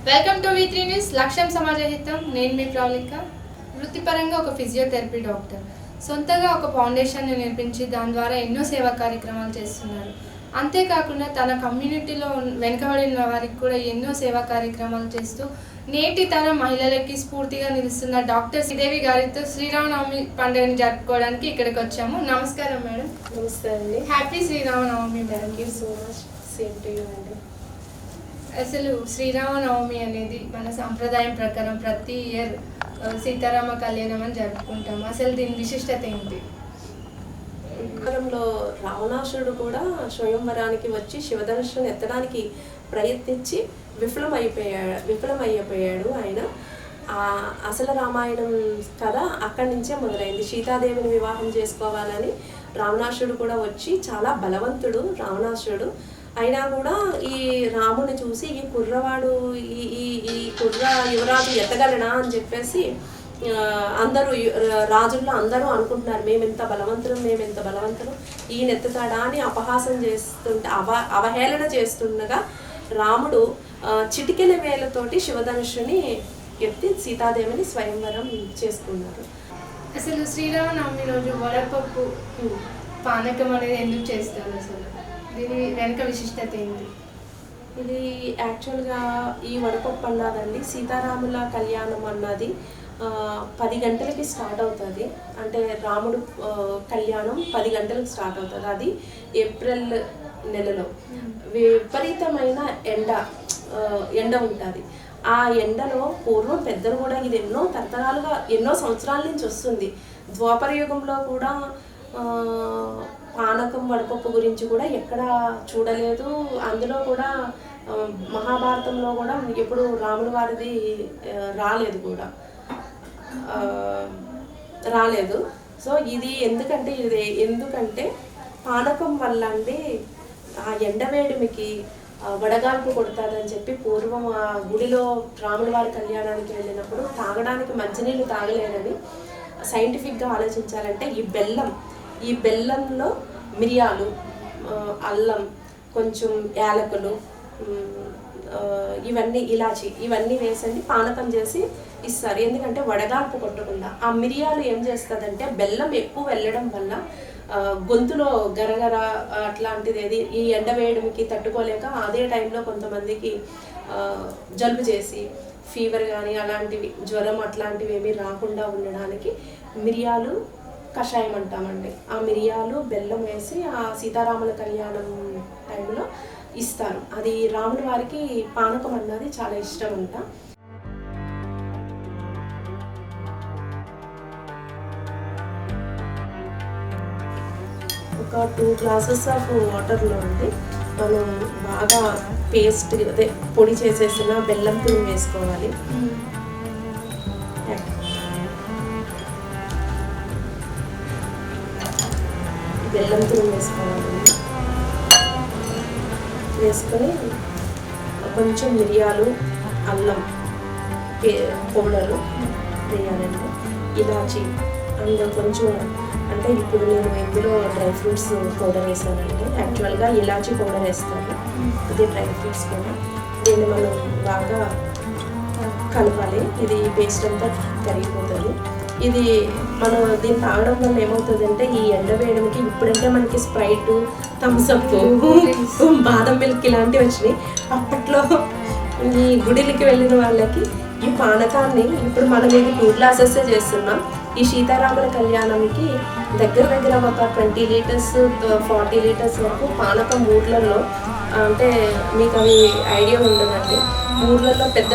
Welcome to V3 news. లక్ష్యం సమాజహితం. నేను మీ ప్రవళిక. వృత్తిపరంగా ఒక ఫిజియోథెరపీ డాక్టర్. సొంతగా ఒక ఫౌండేషన్ని నిర్మించి దాని ద్వారా ఎన్నో సేవా కార్యక్రమాలు చేస్తున్నారు. అంతేకాకుండా తన కమ్యూనిటీలో వెనుకబడిన వారికి కూడా ఎన్నో సేవా కార్యక్రమాలు చేస్తూ నేటి తరం మహిళలకి స్ఫూర్తిగా నిలుస్తున్న డాక్టర్ శ్రీదేవి గారితో శ్రీరామనవమి పండుగని జరుపుకోవడానికి ఇక్కడికి వచ్చాము. నమస్కారం మేడం. నమస్తే అండి. Happy Sriramanavami. Thank you so much. Same to you అండి. అసలు శ్రీరామనవమి అనేది మన సాంప్రదాయం ప్రకారం ప్రతి ఇయర్ సీతారామ కళ్యాణం అని జరుపుకుంటాం. అసలు దీని విశిష్టత ఏంటి? కాలంలో రావణాసురుడు కూడా స్వయంవరానికి వచ్చి శివధనుష్ను ఎత్తడానికి ప్రయత్నించి విఫలమైపోయాడు ఆయన. అసలు రామాయణం కథ అక్కడి నుంచే మొదలైంది. సీతాదేవిని వివాహం చేసుకోవాలని రావణాసురుడు కూడా వచ్చి, చాలా బలవంతుడు రావణాసురుడు అయినా కూడా ఈ రాముని చూసి ఈ కుర్రవాడు ఈ కుర్ర యువరాజు ఎత్తగలనా అని చెప్పేసి అందరూ రాజుల్లో అందరూ అనుకుంటున్నారు, మేమెంత బలవంతులు ఈయన ఎత్తుతాడా అని అపహాసం చేస్తుంటే అవహేళన చేస్తుండగా రాముడు చిటికెల వేలతోటి శివధనుషుని ఎత్తి సీతాదేవిని స్వయంవరం చేసుకున్నారు. అసలు శ్రీరామనవమి రోజు వడపప్పు పానకం అనేది ఎందుకు చేస్తారు? అసలు దీని వెనక విశిష్టత ఏంటి? ఇది యాక్చువల్గా ఈ వడపప్పు అన్నదండి సీతారాముల కళ్యాణం అన్నది 10 గంటలకి స్టార్ట్ అవుతుంది. అంటే రాముడు కళ్యాణం 10 గంటలకు స్టార్ట్ అవుతుంది. అది ఏప్రిల్ నెలలో విపరీతమైన ఎండ ఉంటుంది. ఆ ఎండలో పూర్వం పెద్దలు కూడా ఇది ఎన్నో సంవత్సరాల నుంచి వస్తుంది. ద్వాపర యుగంలో కూడా పానకం వడపప్పు గురించి కూడా ఎక్కడ చూడలేదు. అందులో కూడా మహాభారతంలో కూడా ఎప్పుడు రాముడు వారిది రాలేదు. సో ఇది ఎందుకంటే పానకం వల్ల అండి ఆ ఎండవేడిమికి వడగాల్పు కొడతాదని చెప్పి పూర్వం ఆ గుడిలో రాముడి వారి కళ్యాణానికి వెళ్ళినప్పుడు తాగడానికి మంచినీళ్ళు తాగలేరని సైంటిఫిక్గా ఆలోచించాలంటే ఈ బెల్లంలో మిరియాలు, అల్లం, కొంచెం యాలకులు, ఇలాచి ఇవన్నీ వేసండి పానకం చేసి ఇస్తారు. ఎందుకంటే వడగాల్పు కొట్టకుండా. ఆ మిరియాలు ఏం చేస్తుందంటే బెల్లం ఎక్కువ వెళ్ళడం వల్ల గొంతులో గరగర అట్లాంటిది ఏది ఈ ఎండవేయడంకి తట్టుకోలేక అదే టైంలో కొంతమందికి జలుబు చేసి ఫీవర్ కానీ అలాంటివి జ్వరం అట్లాంటివి ఏమీ రాకుండా ఉండడానికి మిరియాలు కషాయం అంటామండి. ఆ మిరియాలు బెల్లం వేసి ఆ సీతారాముల కళ్యాణం టైంలో ఇస్తారు. అది రాముడి వారికి పానకం అన్నది చాలా ఇష్టం అంట. ఒక 2 గ్లాసెస్ ఆఫ్ వాటర్లో అండి మనం బాగా పేస్ట్ అదే పొడి చేసేసిన బెల్లం తురుము వేసుకోవాలి. బెల్లం తురుము వేసుకోవాలండి. వేసుకొని కొంచెం మిరియాలు, అల్లం పౌడరు వేయాలండి. ఇలాచి అండ్ కొంచెం అంటే ఇప్పుడు నేను ఇందులో డ్రై ఫ్రూట్స్ పౌడర్ వేసానండి. యాక్చువల్గా ఇలాచి పౌడర్ వేస్తాను, ఇది డ్రై ఫ్రూట్స్ కూడా. దీన్ని మనం బాగా కలపాలి. ఇది పేస్ట్ అంతా కరిగిపోతుంది. ఇది మనం దీన్ని తాగడం వల్ల ఏమవుతుందంటే ఈ ఎండవేయడానికి ఇప్పుడంటే మనకి స్ప్రైట్, థమ్స్అప్, బాదం మిల్క్ ఇలాంటివి వచ్చినాయి. అప్పట్లో ఈ గుడిలకి వెళ్ళిన వాళ్ళకి ఈ పానకాన్ని ఇప్పుడు మనం ఇది 2 గ్లాసెస్ చేస్తున్నాం. ఈ సీతారాముల కళ్యాణంకి దగ్గర ఒక 20 లీటర్స్ 40 లీటర్స్ వరకు పానకం ఊర్లలో, అంటే మీకు అవి ఐడియా ఉండదండి, ఊర్లలో పెద్ద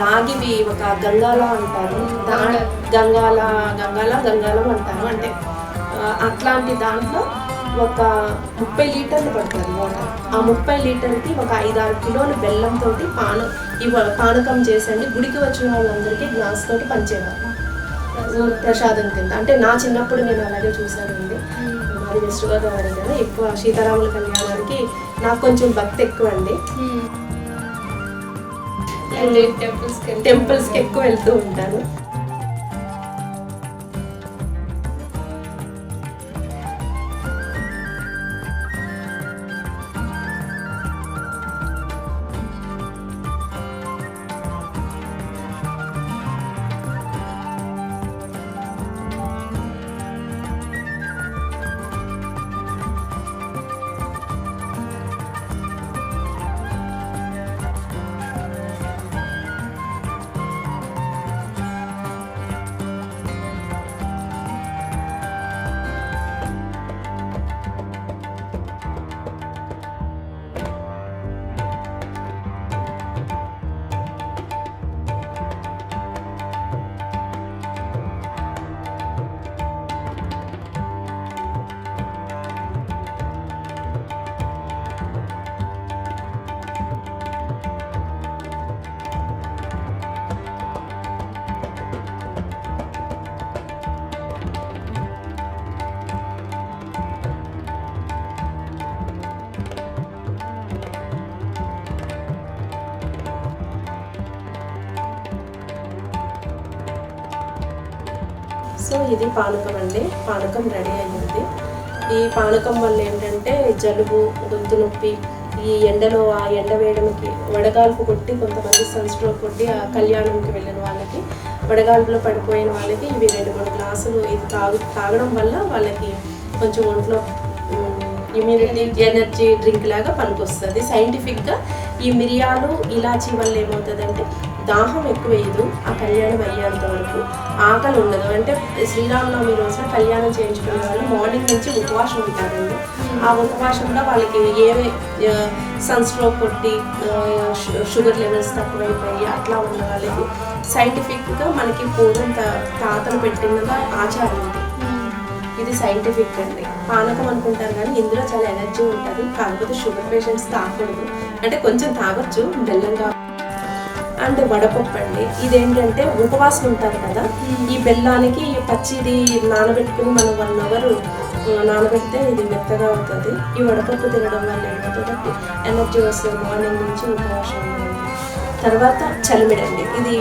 రాగివి ఒక గంగాల అంటారు, గంగాలం అంటారు. అంటే అట్లాంటి దాంట్లో ఒక 30 లీటర్లు పడుతుంది వాటర్. ఆ 30 లీటర్కి ఒక 5-6 కిలోల బెల్లంతో పానకం చేసండి గుడికి వచ్చిన వాళ్ళందరికీ గ్లాస్ తోటి పంచేవారు ప్రసాదం కింద. అంటే నా చిన్నప్పుడు నేను అలాగే చూశానండి. మాది వెస్ట్ గోదావరి కదా, ఎక్కువ సీతారాముల కళ్యాణానికి నాకు కొంచెం భక్తి ఎక్కువ అండి. టెంపుల్స్కి ఎక్కువ వెళ్తూ ఉంటాను. సో ఇది పానకం అండి. పానకం రెడీ అయ్యింది. ఈ పానకం వల్ల ఏంటంటే జలుబు, గొంతు నొప్పి, ఈ ఎండలో ఆ ఎండ వేయడానికి వడగాల్పు కొట్టి కొంతమంది సన్ స్ట్రోక్ కొట్టి ఆ కళ్యాణంకి వెళ్ళిన వాళ్ళకి, వడగాల్పులో పడిపోయిన వాళ్ళకి ఇవి 2-3 గ్లాసులు ఇది తాగడం వల్ల వాళ్ళకి కొంచెం ఒంట్లో ఇమ్యూనిటీ ఎనర్జీ డ్రింక్ లాగా పనికొస్తుంది. సైంటిఫిక్గా ఈ మిరియాలు ఇలాచీ వల్ల ఏమవుతుందంటే దాహం ఎక్కువేయదు. ఆ కళ్యాణం అయ్యేంత వరకు ఆకలి ఉండదు. అంటే శ్రీరామనవమి రోజున కళ్యాణం చేయించుకునే వాళ్ళు మార్నింగ్ నుంచి ఉపవాసం ఉంటారండి. ఆ ఉపవాసంలో వాళ్ళకి ఏవే సన్ స్ట్రోక్ కొట్టి షుగర్ లెవెల్స్ తక్కువైపోయి అట్లా ఉన్న వాళ్ళకి సైంటిఫిక్గా మనకి పూర్వం తాతలు పెట్టిన ఆచారం ఉంది. ఇది సైంటిఫిక్ అండి. పానకం అనుకుంటారు కానీ ఇందులో చాలా ఎనర్జీ ఉంటుంది. కాకపోతే షుగర్ పేషెంట్స్ తాగకూడదు, అంటే కొంచెం తాగొచ్చు బెల్లంగా. అండ్ వడపప్పు అండి. ఇదేంటంటే ఉపవాసం ఉంటారు కదా, ఈ బెల్లానికి పచ్చిది నానబెట్టుకుని మనం 1 అవర్ నానబెడితే ఇది మెత్తగా అవుతుంది. ఈ వడపప్పు తినడం వల్ల ఏమవుతుంది, ఎనర్జీ వస్తుంది మార్నింగ్ నుంచి ఉపవాసం. తర్వాత చలిమిడండి. ఇది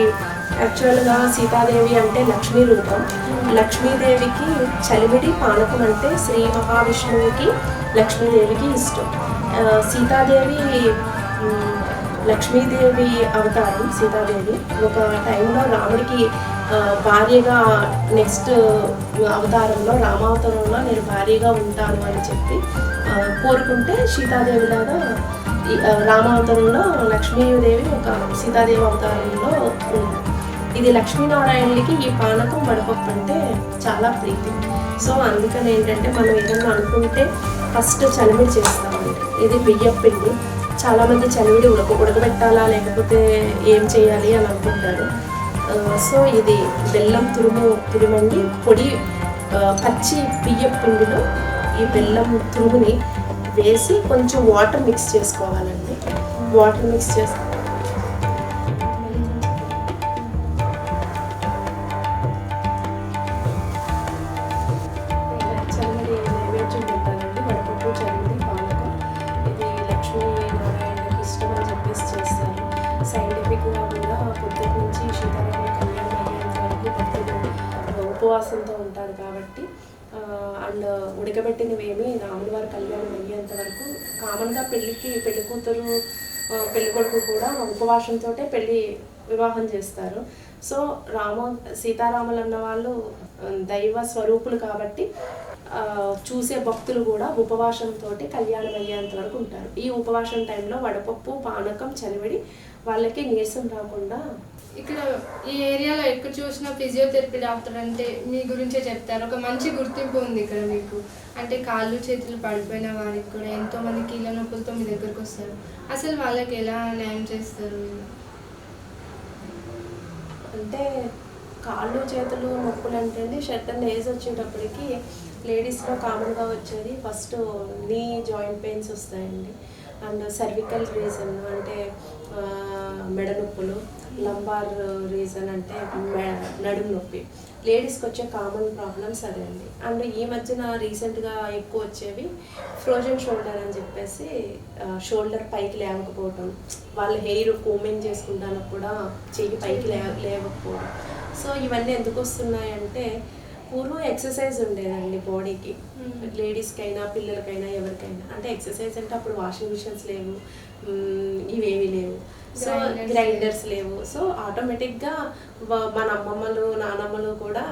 యాక్చువల్గా సీతాదేవి అంటే లక్ష్మీ రూపం. లక్ష్మీదేవికి చలిమిడి పానకం అంటే శ్రీ మహావిష్ణువుకి లక్ష్మీదేవికి ఇష్టం. సీతాదేవి లక్ష్మీదేవి అవతారం. సీతాదేవి ఒక టైంలో రాముడికి భార్యగా, నెక్స్ట్ అవతారంలో రామావతారంలో నేను భార్యగా ఉంటాను అని చెప్పి కోరుకుంటే సీతాదేవిలాగా రామావతారంలో లక్ష్మీదేవి ఒక సీతాదేవి అవతారంలో ఉంది. ఇది లక్ష్మీనారాయణుడికి ఈ పానకం వడపప్పు అంటే చాలా ప్రీతి. సో అందుకని ఏంటంటే మనం ఏదన్నా అనుకుంటే ఫస్ట్ చలిమిడి చేస్తామండి. ఇది బియ్యం పిండి. చాలామంది చలిమిడి ఉడకబెట్టాలా లేకపోతే ఏం చేయాలి అని అనుకుంటారు. సో ఇది బెల్లం తురుమండి పొడి పచ్చి బియ్యం పిండిలో ఈ బెల్లం తురుముని వేసి కొంచెం వాటర్ మిక్స్ చేసుకోవాలండి. వాటర్ మిక్స్ చేసి చలిమిడి నైవేద్యం పెట్టాలండి. వడపప్పు, చలిమిడి, పానకం. ఇది లక్ష్మీనారాయణకి ఇష్టం అని చెప్పేసి చేస్తారు. సైంటిఫిక్గా కూడా పొద్దున్న నుంచి సీతారాముల కళ్యాణం అయ్యేంత వరకు భక్తులు ఉపవాసంతో ఉంటారు కాబట్టి, అండ్ ఉడకబెట్టినవేమి రాముల వారి కళ్యాణం అయ్యేంత వరకు కామన్గా పెళ్లి కూతురు పెళ్లి కొడుకు కూడా ఉపవాసంతో వివాహం చేస్తారు. సో సీతారాములు అన్న వాళ్ళు దైవ స్వరూపులు కాబట్టి చూసే భక్తులు కూడా ఉపవాసంతో కళ్యాణం అయ్యేంత వరకు ఉంటారు. ఈ ఉపవాసం టైంలో వడపప్పు, పానకం, చలిమిడి వాళ్ళకి నీరసం రాకుండా. ఇక్కడ ఈ ఏరియాలో ఎక్కడ చూసినా ఫిజియోథెరపీ డాక్టర్ అంటే మీ గురించే చెప్తారు. ఒక మంచి గుర్తింపు ఉంది ఇక్కడ మీకు. అంటే కాళ్ళు చేతులు పడిపోయిన వారికి కూడా ఎంతోమంది కీళ్ళ నొప్పులతో మీ దగ్గరకు వస్తారు. అసలు వాళ్ళకి ఎలా న్యాయం చేస్తారు? అంటే కాళ్ళు చేతులు నొప్పులు అంటే సర్టన్ ఏజ్ వచ్చేటప్పటికి లేడీస్లో కామన్గా వచ్చేది ఫస్ట్ నీ జాయింట్ పెయిన్స్ వస్తాయండి. అండ్ సర్వికల్ రీజన్ అంటే మెడ నొప్పులు, లంబార్ రీజన్ అంటే నడుము నొప్పి. లేడీస్కి వచ్చే కామన్ ప్రాబ్లమ్స్ అదే అండి. అండ్ ఈ మధ్యన రీసెంట్గా ఎక్కువ వచ్చేవి ఫ్రోజన్ షోల్డర్ అని చెప్పేసి, షోల్డర్ పైకి లేవకపోవటం, వాళ్ళ హెయిర్ కోమింగ్ చేసుకుంటానికి కూడా చెయ్యి పైకి లేవకపోవడం. సో ఇవన్నీ ఎందుకు వస్తున్నాయంటే పూర్వం ఎక్సర్సైజ్ ఉండేదండి బాడీకి, లేడీస్కి అయినా పిల్లలకైనా ఎవరికైనా. అంటే ఎక్సర్సైజ్ అంటే అప్పుడు వాషింగ్ మిషన్స్ లేవు, ఇవేమీ లేవు, సో గ్రైండర్స్ లేవు. సో ఆటోమేటిక్గా మన అమ్మమ్మలు నానమ్మలు కూడా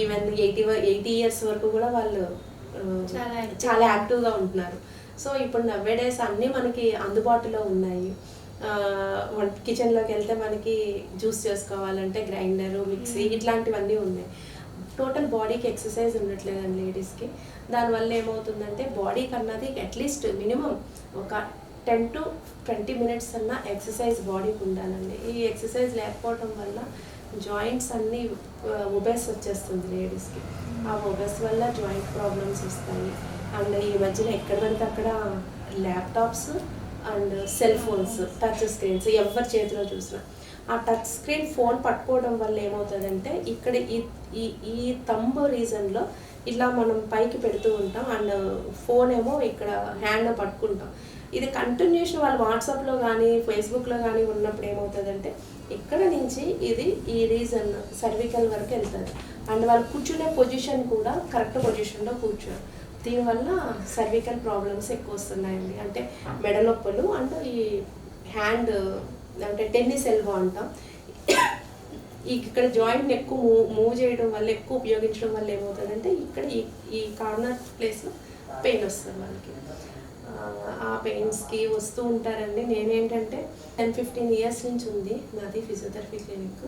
ఈవెన్ 80 ఇయర్స్ వరకు కూడా వాళ్ళు చాలా యాక్టివ్గా ఉంటున్నారు. సో ఇప్పుడు నవ్వేడేస్ అన్నీ మనకి అందుబాటులో ఉన్నాయి. కిచెన్లోకి వెళ్తే మనకి జ్యూస్ చేసుకోవాలంటే గ్రైండరు, మిక్సీ ఇట్లాంటివన్నీ ఉన్నాయి. టోటల్ బాడీకి ఎక్సర్సైజ్ ఉండట్లేదండి లేడీస్కి. దానివల్ల ఏమవుతుందంటే బాడీకి అన్నది అట్లీస్ట్ మినిమం ఒక 10 to 20 మినిట్స్ అన్న ఎక్సర్సైజ్ బాడీకి ఉండాలండి. ఈ ఎక్సర్సైజ్ లేకపోవడం వల్ల జాయింట్స్ అన్నీ ఒబెస్ వచ్చేస్తుంది లేడీస్కి. ఆ ఒబెస్ వల్ల జాయింట్ ప్రాబ్లమ్స్ వస్తాయి. అండ్ ఈ మధ్యన ఎక్కడ పడితే అక్కడ laptops and cell phones, touch screens ఎవరి చేతిలో చూసినా. ఆ టచ్ స్క్రీన్ ఫోన్ పట్టుకోవడం వల్ల ఏమవుతుందంటే ఇక్కడ ఈ థంబ్ రీజన్లో ఇలా మనం పైకి పెడుతూ ఉంటాం, అండ్ ఫోన్ ఏమో ఇక్కడ హ్యాండ్లో పట్టుకుంటాం. ఇది కంటిన్యూషన్ వాళ్ళు వాట్సాప్లో కానీ ఫేస్బుక్లో కానీ ఉన్నప్పుడు ఏమవుతుందంటే ఇక్కడ నుంచి ఇది ఈ రీజన్ సర్వికల్ వరకు వెళ్తుంది. అండ్ వాళ్ళు కూర్చునే పొజిషన్ కూడా కరెక్ట్ పొజిషన్లో కూర్చోరు. దీనివల్ల సర్వికల్ ప్రాబ్లమ్స్ ఎక్కువ వస్తున్నాయండి. అంటే మెడ నొప్పులు అంటే ఈ హ్యాండ్ అంటే టెన్నిస్ ఎల్బో అంటాం, ఇక్కడ జాయింట్ని ఎక్కువ మూవ్ చేయడం వల్ల, ఎక్కువ ఉపయోగించడం వల్ల ఏమవుతుందంటే ఇక్కడ ఈ కార్నర్ ప్లేస్లో పెయిన్ వస్తుంది వాళ్ళకి. ఆ పెయిన్స్కి వస్తూ ఉంటారండి. నేనేంటంటే 10-15 ఇయర్స్ నుంచి ఉంది నాది ఫిజియోథెరపీ క్లినిక్.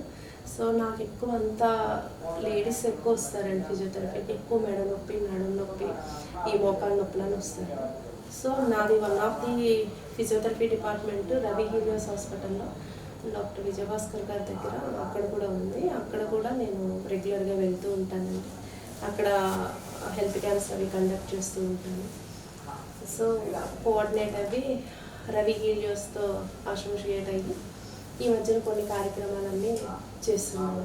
సో నాకు ఎక్కువ అంతా లేడీస్ ఎక్కువ వస్తారండి ఫిజియోథెరపీకి. ఎక్కువ మెడ నొప్పి, నడుము నొప్పి, ఈ మోకాళ్ళ నొప్పులని వస్తారు. సో నాది one of the physiotherapy department Ravi Helios హాస్పిటల్లో డాక్టర్ విజయభాస్కర్ గారి దగ్గర అక్కడ కూడా ఉంది. అక్కడ కూడా నేను రెగ్యులర్గా వెళ్తూ ఉంటానండి. అక్కడ హెల్త్ క్యాంప్స్ అవి కండక్ట్ చేస్తూ ఉంటాను. సో కోఆర్డినేట్ అవి రవి హీలియోస్తో అసోసియేట్ అయ్యి ఈ మధ్యన కొన్ని కార్యక్రమాలన్నీ చేస్తున్నాను.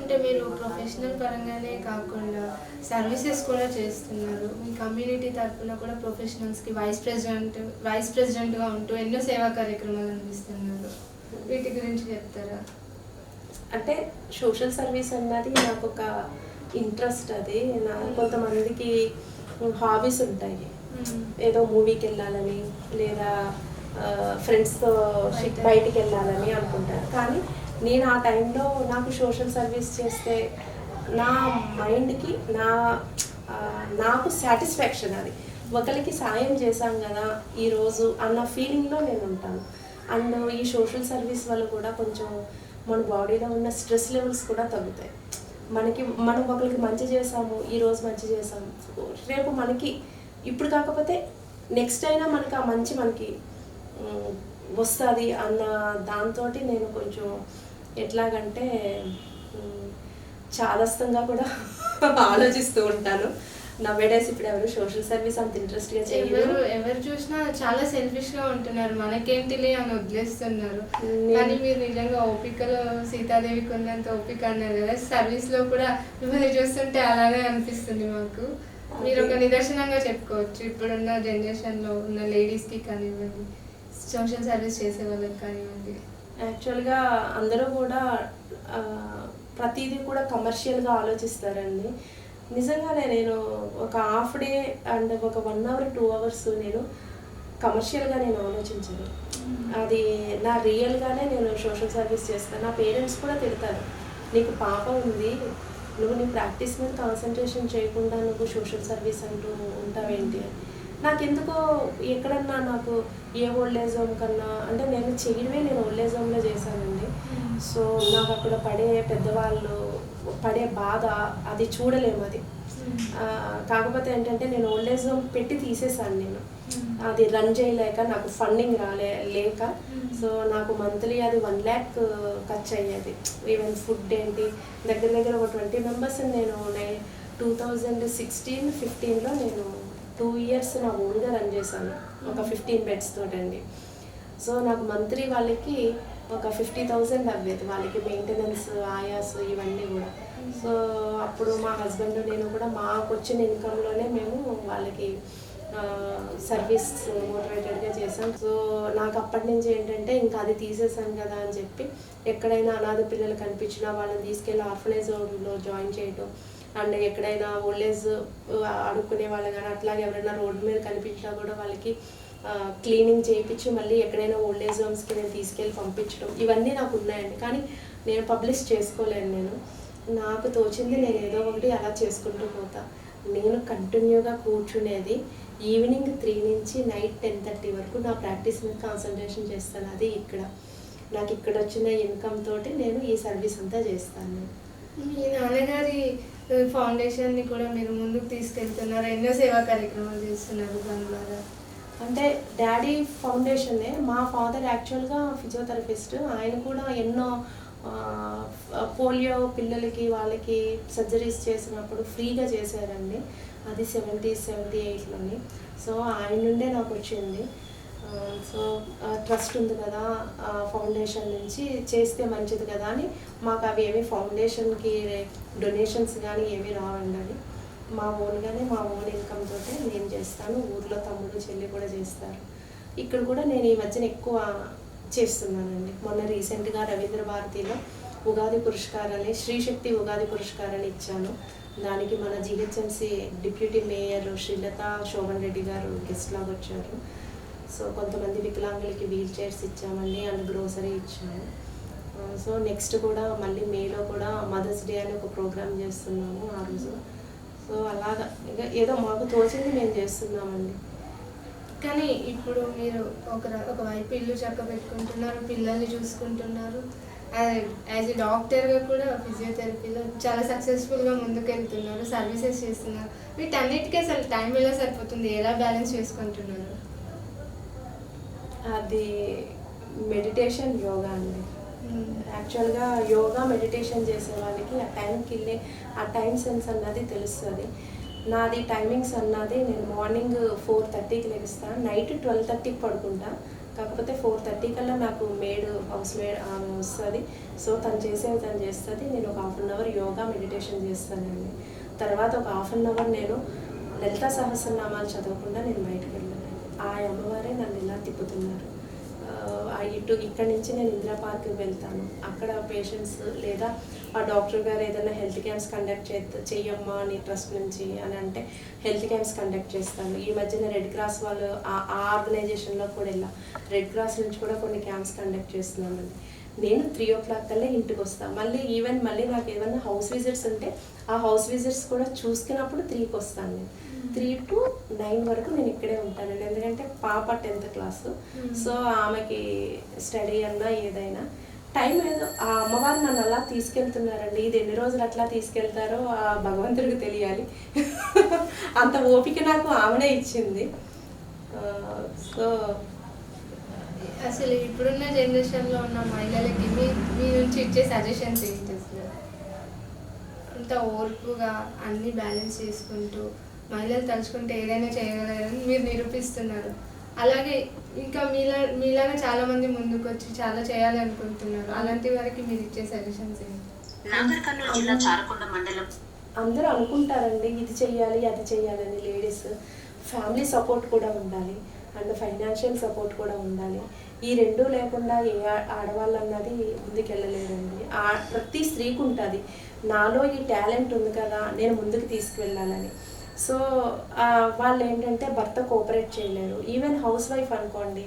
అంటే మీరు ప్రొఫెషనల్ పరంగానే కాకుండా సర్వీసెస్ కూడా చేస్తున్నారు. మీ కమ్యూనిటీ తరఫున కూడా ప్రొఫెషనల్స్కి వైస్ ప్రెసిడెంట్గా ఉంటూ ఎన్నో సేవా కార్యక్రమాలు అందిస్తున్నారు. వీటి గురించి చెప్తారా? అంటే సోషల్ సర్వీస్ అన్నది నాకు ఒక ఇంట్రెస్ట్. అది నా కొంతమందికి హాబీస్ ఉంటాయి, ఏదో మూవీకి వెళ్ళాలని లేదా ఫ్రెండ్స్తో బయటికి వెళ్ళాలని అనుకుంటారు. కానీ నేను ఆ టైంలో నాకు సోషల్ సర్వీస్ చేస్తే నా మైండ్కి నాకు సాటిస్ఫాక్షన్, అది ఒకరికి సాయం చేశాం కదా ఈరోజు అన్న ఫీలింగ్లో నేను ఉంటాను. అండ్ ఈ సోషల్ సర్వీస్ వల్ల కూడా కొంచెం మన బాడీలో ఉన్న స్ట్రెస్ లెవెల్స్ కూడా తగ్గుతాయి. మనం ఒకరికి మంచి చేసాము, ఈరోజు మంచి చేసాము, రేపు మనకి ఇప్పుడు కాకపోతే నెక్స్ట్ అయినా మనకి ఆ మంచి మనకి వస్తుంది అన్న దాంతో నేను కొంచెం ఎట్లాగంటే చాదస్తంగా కూడా ఆలోచిస్తూ ఉంటాను. నవేడేస్ ఇప్పుడు ఎవరు సోషల్ సర్వీస్ అంత ఇంట్రెస్ట్గా చేయరు. ఎవరు చూసినా చాలా సెల్ఫిష్గా ఉంటున్నారు, మనకేంటిలే అని వదిలేస్తున్నారు. కానీ మీరు నిజంగా ఓపికలో సీతాదేవికి ఉన్నంత ఓపిక అన్నారు కదా, సర్వీస్లో కూడా మిమ్మల్ని చూస్తుంటే అలానే అనిపిస్తుంది మాకు. మీరు ఒక నిదర్శనంగా చెప్పుకోవచ్చు ఇప్పుడున్న జనరేషన్లో ఉన్న లేడీస్కి కానివ్వండి, సోషల్ సర్వీస్ చేసే వాళ్ళకి కానివ్వండి. యాక్చువల్గా అందరూ కూడా ప్రతిదీ కూడా కమర్షియల్గా ఆలోచిస్తారండి. నిజంగానే నేను ఒక హాఫ్ డే అండ్ ఒక 1 hour 2 hours నేను కమర్షియల్గా నేను ఆలోచించను. అది నా రియల్గానే నేను సోషల్ సర్వీస్ చేస్తాను. నా పేరెంట్స్ కూడా తిడతారు, నీకు పాప ఉంది, నువ్వు నీ ప్రాక్టీస్ మీద కాన్సన్ట్రేషన్ చేయకుండా నువ్వు సోషల్ సర్వీస్ అంటూ ఉంటావేంటి అని. నాకెందుకో ఎక్కడన్నా నాకు ఏ ఓల్డ్ ఏజ్ హోమ్ కన్నా అంటే నేను చేయడమే నేను ఓల్డ్ ఏజ్ హోమ్లో చేశానండి. సో నాకు అక్కడ పెద్దవాళ్ళు పడే బాధ అది చూడలేము. అది కాకపోతే ఏంటంటే నేను ఓల్డ్ ఏజ్ హోమ్ పెట్టి తీసేసాను. నేను అది రన్ చేయలేక నాకు ఫండింగ్ లేక సో నాకు మంత్లీ అది 1 lakh ఖర్చు అయ్యేది. ఈవెన్ ఫుడ్ ఏంటి దగ్గర ఒక 20 members నేను 2016-15లో నేను 2 years నా ఓన్గా రన్ చేశాను ఒక 15 beds తోటండి. సో నాకు మంత్లీ వాళ్ళకి ఒక 50,000 అవ్వేది, వాళ్ళకి మెయింటెనెన్స్, ఆయాస్ ఇవన్నీ కూడా. సో అప్పుడు మా హస్బెండ్ నేను కూడా మాకు వచ్చిన ఇన్కంలోనే మేము వాళ్ళకి సర్వీస్ మోటివేటెడ్గా చేసాం. సో నాకు అప్పటి నుంచి ఏంటంటే ఇంకా అది తీసేసాను కదా అని చెప్పి ఎక్కడైనా అనాథ పిల్లలు కనిపించినా వాళ్ళని తీసుకెళ్ళి ఆర్ఫనేజ్ హోమ్లో జాయిన్ చేయటం, అండ్ ఎక్కడైనా ఓల్డ్ ఏజ్ అడుక్కునే వాళ్ళు కానీ అట్లాగే ఎవరైనా రోడ్డు మీద కనిపించినా కూడా వాళ్ళకి క్లీనింగ్ చేయించి మళ్ళీ ఎక్కడైనా ఓల్డ్ ఏజ్ హోమ్స్కి నేను తీసుకెళ్ళి పంపించడం, ఇవన్నీ నాకు ఉన్నాయండి. కానీ నేను పబ్లిష్ చేసుకోలేను. నేను నాకు తోచింది నేను ఏదో ఒకటి అలా చేసుకుంటూ పోతా. నేను కంటిన్యూగా కూర్చునేది ఈవినింగ్ 3 నుంచి నైట్ 10:30 వరకు నా ప్రాక్టీస్ మీద కాన్సన్ట్రేషన్ చేస్తాను. అది నాకు ఇక్కడ వచ్చిన ఇన్కమ్ తోటి నేను ఈ సర్వీస్ అంతా చేస్తాను. మీ నాన్నగారి ఫౌండేషన్ని కూడా మీరు ముందుకు తీసుకెళ్తున్నారు, ఎన్నో సేవా కార్యక్రమాలు చేస్తున్నారు దాని ద్వారా. అంటే డాడీ ఫౌండేషనే, మా ఫాదర్ యాక్చువల్గా ఫిజియోథెరపిస్ట్. ఆయన కూడా ఎన్నో పోలియో పిల్లలకి వాళ్ళకి సర్జరీస్ చేసినప్పుడు ఫ్రీగా చేశారండి. అది 70s 78లోని. సో ఆయన నుండే నాకు వచ్చింది. సో ట్రస్ట్ ఉంది కదా ఫౌండేషన్ నుంచి చేస్తే మంచిది కదా అని మాకు అవి ఏమి ఫౌండేషన్కి డొనేషన్స్ కానీ ఏమీ రావండి. అది మా ఓన్గానే మా ఓన్ ఇన్కమ్ తోటే నేను చేస్తాను. ఊర్లో తమ్ముడు చెల్లి కూడా చేస్తారు. ఇక్కడ కూడా నేను ఈ మధ్యన ఎక్కువ చేస్తున్నానండి. మొన్న రీసెంట్గా రవీంద్ర భారతిలో ఉగాది పురస్కారాన్ని శ్రీశక్తి ఉగాది పురస్కారాన్ని ఇచ్చాను. దానికి మన GHMC deputy mayor Srilatha Shobhan Reddy గారు గెస్ట్ లాగా వచ్చారు. సో కొంతమంది వికలాంగులకి వీల్ చైర్స్ ఇచ్చామండి అండ్ గ్రోసరీ ఇచ్చాము. సో నెక్స్ట్ కూడా మళ్ళీ మేలో కూడా మదర్స్ డే అని ఒక ప్రోగ్రామ్ చేస్తున్నాము ఆ రోజు. సో అలాగా ఇంకా ఏదో మాకు తోచింది మేము చేస్తున్నామండి. కానీ ఇప్పుడు మీరు ఒకవైపు ఇల్లు చక్క పెట్టుకుంటున్నారు, పిల్లల్ని చూసుకుంటున్నారు, యాజ్ ఎ డాక్టర్గా కూడా ఫిజియోథెరపీలో చాలా సక్సెస్ఫుల్గా ముందుకెళ్తున్నారు, సర్వీసెస్ చేస్తున్నారు. వీటన్నిటికీ అసలు టైం ఎలా సరిపోతుంది, ఎలా బ్యాలెన్స్ చేసుకుంటున్నారు? అది మెడిటేషన్ యోగా అండి. యాక్చువల్గా యోగా మెడిటేషన్ చేసే వాళ్ళకి ఆ టైం సెన్స్ అన్నది తెలుస్తుంది. నాది టైమింగ్స్ అన్నది నేను మార్నింగ్ 4:30కి లెగుస్తాను, నైట్ 12:30కి పడుకుంటా. కాకపోతే 4:30 కల్లా నాకు హౌస్ మేడ్ ఆమె వస్తుంది. సో తను చేస్తుంది. నేను ఒక 1/2 అవర్ యోగా మెడిటేషన్ చేస్తానండి. తర్వాత ఒక 1/2 అవర్ నేను లలితా సహస్రనామాలు చదవకుండా నేను బయటకు వెళ్ళాను. ఆ అమ్మవారే నన్ను ఇలా తిప్పుతున్నారు. ఇక్కడి నుంచి నేను ఇందిరా పార్క్కి వెళ్తాను. అక్కడ పేషెంట్స్ లేదా ఆ డాక్టర్ గారు ఏదైనా హెల్త్ క్యాంప్స్ కండక్ట్ చెయ్యమ్మా అని ట్రస్ట్ నుంచి అని అంటే హెల్త్ క్యాంప్స్ కండక్ట్ చేస్తాను. ఈ మధ్యన రెడ్ క్రాస్ వాళ్ళు ఆ ఆర్గనైజేషన్లో కూడా రెడ్ క్రాస్ నుంచి కూడా కొన్ని క్యాంప్స్ కండక్ట్ చేస్తున్నామండి. నేను 3 o'clock కల్లా ఇంటికి వస్తాను. మళ్ళీ నాకు ఏమైనా హౌస్ విజిట్స్ ఉంటే ఆ హౌస్ విజిట్స్ కూడా చూసుకున్నప్పుడు 3కి వస్తాను. నేను 3 to 9 వరకు నేను ఇక్కడే ఉంటానండి. ఎందుకంటే పాప 10th క్లాసు. సో ఆమెకి స్టడీ అన్నా ఏదైనా టైం ఏదో ఆ అమ్మవారు నన్ను అలా తీసుకెళ్తున్నారండి. ఇది ఎన్ని రోజులు అట్లా తీసుకెళ్తారో ఆ భగవంతుడికి తెలియాలి. అంత ఓపిక నాకు ఆమెనే ఇచ్చింది. సో అసలు ఇప్పుడున్న జనరేషన్లో ఉన్న మహిళలకి మీ నుంచి ఇచ్చే సజెషన్స్ ఏంటి? అసలు అంత ఓర్పుగా అన్నీ బ్యాలెన్స్ చేసుకుంటూ మహిళలు తలుచుకుంటే ఏదైనా చేయగలరని మీరు నిరూపిస్తున్నారు. అలాగే ఇంకా మీలాగా చాలా మంది ముందుకు వచ్చి చాలా చేయాలనుకుంటున్నారు. అలాంటి వారికి మీరు ఇచ్చే సజెషన్స్ ఏంటి? అందరూ అనుకుంటారండి ఇది చెయ్యాలి అది చెయ్యాలని. లేడీస్ ఫ్యామిలీ సపోర్ట్ కూడా ఉండాలి అండ్ ఫైనాన్షియల్ సపోర్ట్ కూడా ఉండాలి. ఈ రెండూ లేకుండా ఏ ఆడవాళ్ళు అన్నది ముందుకెళ్ళలేదండి. ప్రతి స్త్రీకి ఉంటుంది నాలో ఈ టాలెంట్ ఉంది కదా నేను ముందుకు తీసుకువెళ్ళాలని. సో వాళ్ళు ఏంటంటే భర్త కోఆపరేట్ చేయలేరు. ఈవెన్ హౌస్ వైఫ్ అనుకోండి,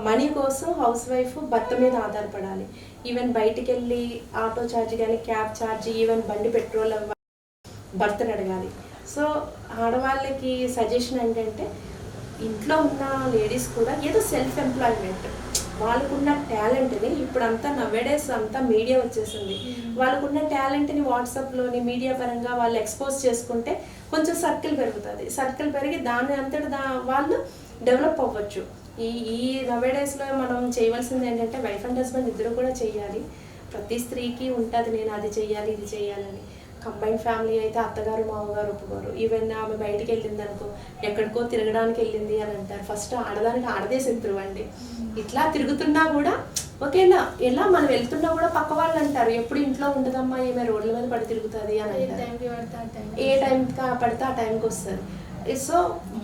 మనీ కోసం హౌస్ వైఫ్ భర్త మీద ఆధారపడాలి. ఈవెన్ బయటికి వెళ్ళి ఆటో ఛార్జ్ కానీ క్యాబ్ ఛార్జ్ ఈవెన్ బండి పెట్రోల్ భర్తను అడగాలి. సో ఆడవాళ్ళకి సజెషన్ ఏంటంటే ఇంట్లో ఉన్న లేడీస్ కూడా ఏదో సెల్ఫ్ ఎంప్లాయ్మెంట్ వాళ్ళకున్న టాలెంట్ని ఇప్పుడు అంతా నవేడేస్ అంతా మీడియా వచ్చేసింది. వాళ్ళకున్న టాలెంట్ని వాట్సాప్లోని మీడియా పరంగా వాళ్ళు ఎక్స్పోజ్ చేసుకుంటే కొంచెం సర్కిల్ పెరుగుతుంది. సర్కిల్ పెరిగి దాని అంతటి వాళ్ళు డెవలప్ అవ్వచ్చు. ఈ నవేడేస్లో మనం చేయవలసింది ఏంటంటే వైఫ్ అండ్ హస్బెండ్ ఇద్దరు కూడా చేయాలి. ప్రతి స్త్రీకి ఉంటుంది నేను అది చెయ్యాలి ఇది చెయ్యాలని. కంబైన్ ఫ్యామిలీ అయితే అత్తగారు మామగారు ఒప్పుకోరు. ఈవెన్ ఆమె బయటికి వెళ్ళింది అనుకో, ఎక్కడికో తిరగడానికి వెళ్ళింది అని అంటారు. ఫస్ట్ ఆడదానికి ఆడదే శత్రువు అండి. ఇట్లా తిరుగుతున్నా కూడా ఒకేలా ఎలా మనం వెళ్తున్నా కూడా పక్క వాళ్ళు అంటారు ఎప్పుడు ఇంట్లో ఉండదమ్మా ఈమె రోడ్ల మీద పడి తిరుగుతుంది అని అంటారు. ఏ టైంకి పడితే ఆ టైంకి వస్తుంది. సో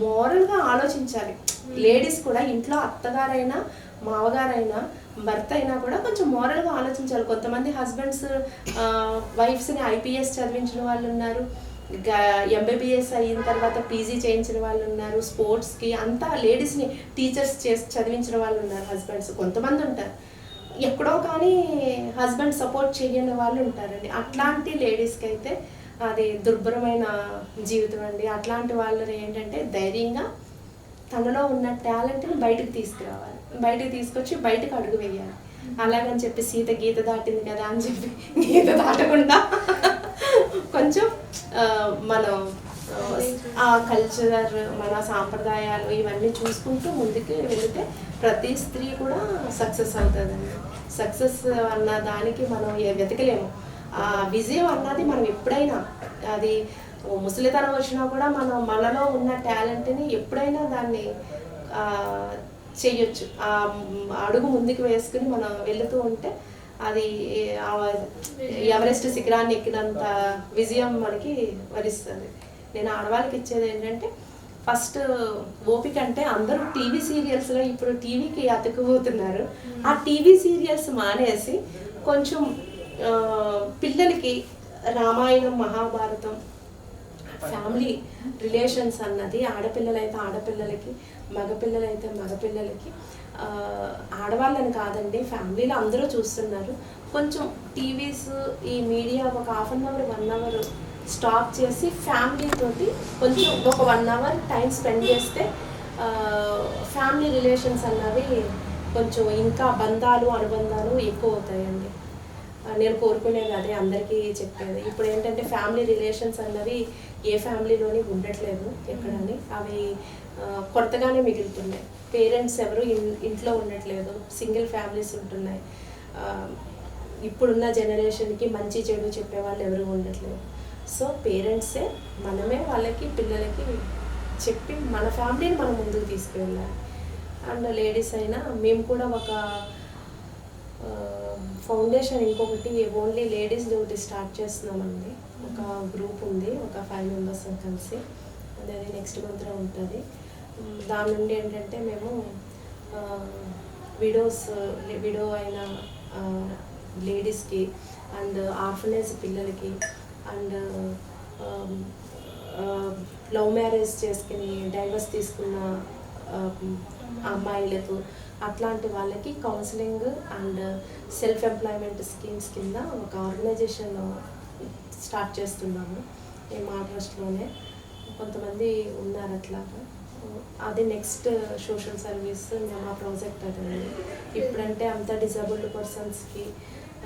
మోరల్గా ఆలోచించాలి. లేడీస్ కూడా ఇంట్లో అత్తగారైనా మామగారైనా భర్త అయినా కూడా కొంచెం మోరల్గా ఆలోచించాలి. కొంతమంది హస్బెండ్స్ వైఫ్స్ని ఐపీఎస్ చదివించిన వాళ్ళు ఉన్నారు, ఎంబీబీఎస్ అయిన తర్వాత పీజీ చేయించిన వాళ్ళు ఉన్నారు, స్పోర్ట్స్కి అంతా లేడీస్ని టీచర్స్ చదివించిన వాళ్ళు ఉన్నారు హస్బెండ్స్. కొంతమంది ఉంటారు ఎక్కడో కానీ హస్బెండ్ సపోర్ట్ చేయని వాళ్ళు ఉంటారండి. అట్లాంటి లేడీస్కి అయితే అది దుర్భరమైన జీవితం అండి. అట్లాంటి వాళ్ళని ఏంటంటే ధైర్యంగా తనలో ఉన్న టాలెంట్ని బయటకు తీసుకురావాలి, బయటకు తీసుకొచ్చి బయటకు అడుగు వేయాలి. అలాగని చెప్పి సీత గీత దాటింది కదా అని చెప్పి గీత దాటకుండా కొంచెం మనం ఆ కల్చర్ మన సాంప్రదాయాలు ఇవన్నీ చూసుకుంటూ ముందుకు వెళితే ప్రతి స్త్రీ కూడా సక్సెస్ అవుతుందండి. సక్సెస్ అన్న దానికి మనం వెతకలేము. ఆ విజయం అన్నది మనం ఎప్పుడైనా అది ముసలితనం వచ్చినా కూడా మనం మనలో ఉన్న టాలెంట్ని ఎప్పుడైనా దాన్ని చెయ్యొచ్చు. ఆ అడుగు ముందుకు వేసుకుని మనం వెళుతూ ఉంటే అది ఎవరెస్ట్ శిఖరాన్ని ఎక్కినంత విజయం మనకి వరిస్తుంది. నేను ఆడవాళ్ళకి ఇచ్చేది ఏంటంటే ఫస్ట్ ఓపిక అంటే అందరూ టీవీ సీరియల్స్లో ఇప్పుడు టీవీకి అతుక్కుపోతున్నారు. ఆ టీవీ సీరియల్స్ మానేసి కొంచెం పిల్లలకి రామాయణం, మహాభారతం, ఫ్యామిలీ రిలేషన్స్ అన్నది ఆడపిల్లలైతే ఆడపిల్లలకి, మగపిల్లలైతే మగపిల్లలకి, ఆడవాళ్ళని కాదండి, ఫ్యామిలీలో అందరూ చూస్తున్నారు. కొంచెం టీవీస్, ఈ మీడియా ఒక half an hour 1 hour stop చేసి ఫ్యామిలీ తోటి కొంచెం ఒక 1 అవర్ టైం స్పెండ్ చేస్తే ఫ్యామిలీ రిలేషన్స్ అన్నవి కొంచెం ఇంకా బంధాలు, అనుబంధాలు ఎక్కువ అవుతాయండి. నేను కోరుకునేది అదే, అందరికీ చెప్పేది. ఇప్పుడు ఏంటంటే ఫ్యామిలీ రిలేషన్స్ అన్నవి ఏ ఫ్యామిలీలోని ఉండట్లేదు ఎక్కడని, అవి కొత్తగానే మిగులుతున్నాయి. పేరెంట్స్ ఎవరు ఇంట్లో ఉండట్లేదు, సింగిల్ ఫ్యామిలీస్ ఉంటున్నాయి. ఇప్పుడున్న జనరేషన్కి మంచి చెడు చెప్పేవాళ్ళు ఎవరు ఉండట్లేదు. సో పేరెంట్సే, మనమే వాళ్ళకి, పిల్లలకి చెప్పి మన ఫ్యామిలీని మనం ముందుకు తీసుకువెళ్ళాలి. అండ్ లేడీస్ అయినా మేము కూడా ఒక ఫౌండేషన్, ఇంకొకటి ఓన్లీ లేడీస్ ఒకటి స్టార్ట్ చేస్తున్నామండి. ఒక గ్రూప్ ఉంది, ఒక 5 మెంబర్స్ కలిసి, అది నెక్స్ట్ మంత్లో ఉంటుంది. దాని నుండి ఏంటంటే మేము విడో అయిన లేడీస్కి అండ్ ఆర్ఫనేజ్ పిల్లలకి అండ్ లవ్ మ్యారేజ్ చేసుకుని డైవర్స్ తీసుకున్న అమ్మాయిలకు, అట్లాంటి వాళ్ళకి counselling and self employment schemes కింద ఒక ఆర్గనైజేషన్ స్టార్ట్ చేస్తున్నాము. ఈ మా ట్రస్ట్లోనే కొంతమంది ఉన్నారు అట్లాగా. అది నెక్స్ట్ సోషల్ సర్వీస్ మా ప్రాజెక్ట్ అదండి. ఇప్పుడంటే అంత డిజబుల్డ్ పర్సన్స్కి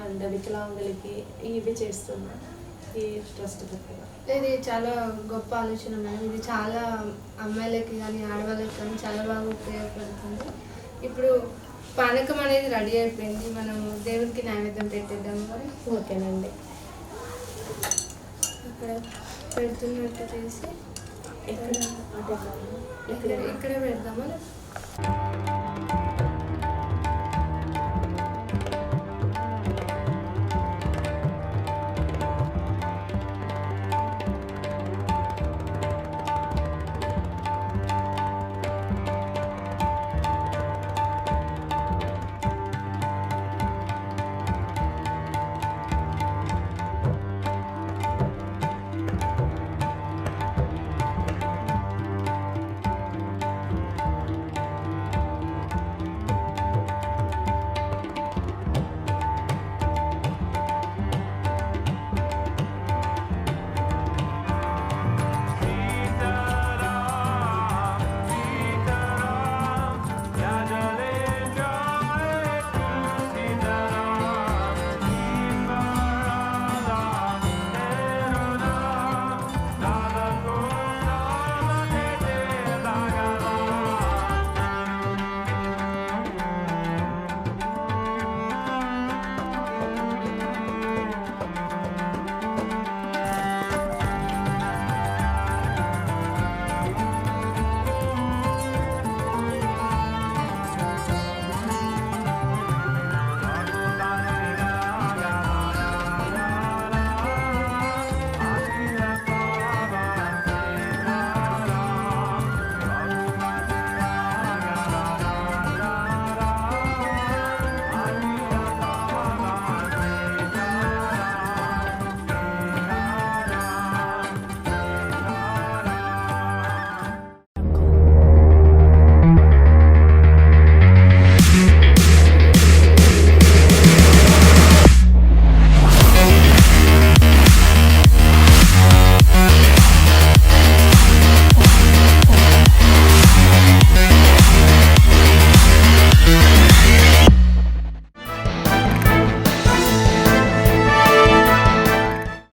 అండ్ వికలాంగులకి ఇవి చేస్తున్నాం ఈ ట్రస్ట్ తరఫున. ఇది చాలా గొప్ప ఆలోచన మేడం. ఇది చాలా అమ్మాయిలకి కానీ ఆడవాళ్ళకి కానీ చాలా బాగా ఉపయోగపడుతుంది. ఇప్పుడు పానకం అనేది రెడీ అయిపోయింది, మనం దేవుడికి నైవేద్యం పెట్టేద్దాం మరి. ఓకేనండి. ఇక్కడ పెడుతున్నట్టు చేసి ఇక్కడ పెడదామా.